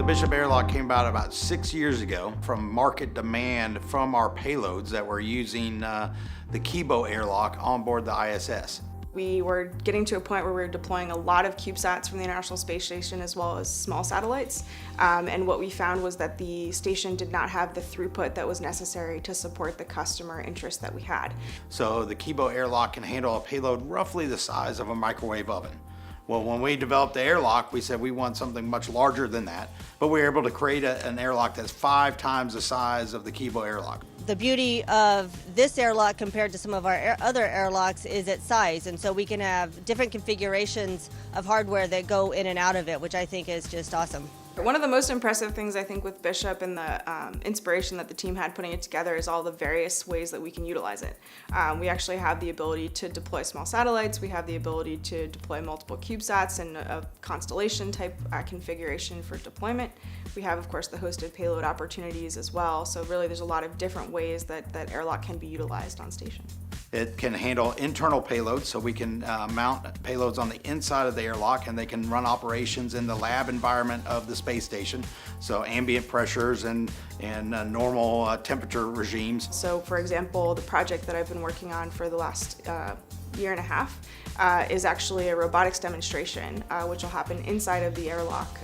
The Bishop Airlock came about 6 years ago from market demand from our payloads that were using the Kibo airlock on board the ISS. We were getting to a point where we were deploying a lot of CubeSats from the International Space Station as well as small satellites. And what we found was that the station did not have the throughput that was necessary to support the customer interest that we had. So the Kibo airlock can handle a payload roughly the size of a microwave oven. Well, when we developed the airlock, we said we want something much larger than that, but we were able to create an airlock that's 5 times the size of the Kibo airlock. The beauty of this airlock compared to some of our other airlocks is its size, and so we can have different configurations of hardware that go in and out of it, which I think is just awesome. One of the most impressive things I think with Bishop and the inspiration that the team had putting it together is all the various ways that we can utilize it. We actually have the ability to deploy small satellites, we have the ability to deploy multiple CubeSats in a constellation type configuration for deployment. We have, of course, the hosted payload opportunities as well, so really there's a lot of different ways that airlock can be utilized on station. It can handle internal payloads, so we can mount payloads on the inside of the airlock, and they can run operations in the lab environment of the space station, so ambient pressures and normal temperature regimes. So, for example, the project that I've been working on for the last year and a half is actually a robotics demonstration, which will happen inside of the airlock,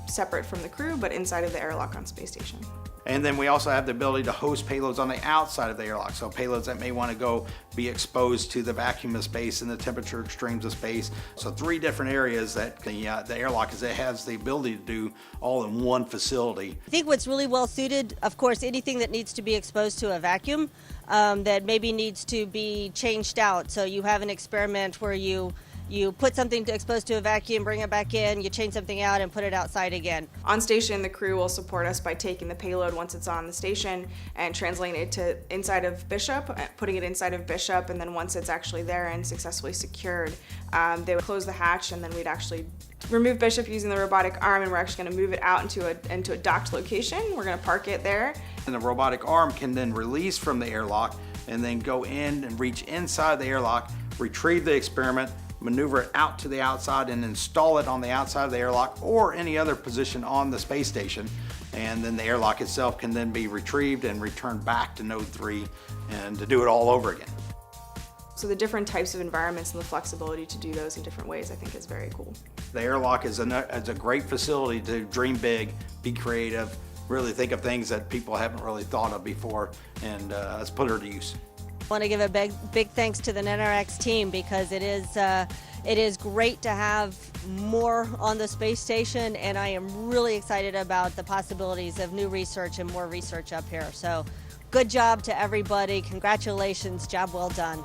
separate from the crew, but inside of the airlock on space station. And then we also have the ability to host payloads on the outside of the airlock. So payloads that may want to go be exposed to the vacuum of space and the temperature extremes of space. So 3 different areas that the airlock has the ability to do all in one facility. I think what's really well suited, of course, anything that needs to be exposed to a vacuum that maybe needs to be changed out. So you have an experiment where you put something exposed to a vacuum, bring it back in, you change something out and put it outside again. On station, the crew will support us by taking the payload once it's on the station and translating it to inside of Bishop, putting it inside of Bishop, and then once it's actually there and successfully secured, they would close the hatch, and then we'd actually remove Bishop using the robotic arm, and we're actually going to move it out into a docked location. We're going to park it there. And the robotic arm can then release from the airlock and then go in and reach inside the airlock, retrieve the experiment, maneuver it out to the outside and install it on the outside of the airlock or any other position on the space station. And then the airlock itself can then be retrieved and returned back to Node 3 and to do it all over again. So the different types of environments and the flexibility to do those in different ways I think is very cool. The airlock is a great facility to dream big, be creative, really think of things that people haven't really thought of before, and let's put her to use. I want to give a big thanks to the Nanoracks team because it is great to have more on the space station, and I am really excited about the possibilities of new research and more research up here. So good job to everybody. Congratulations, job well done.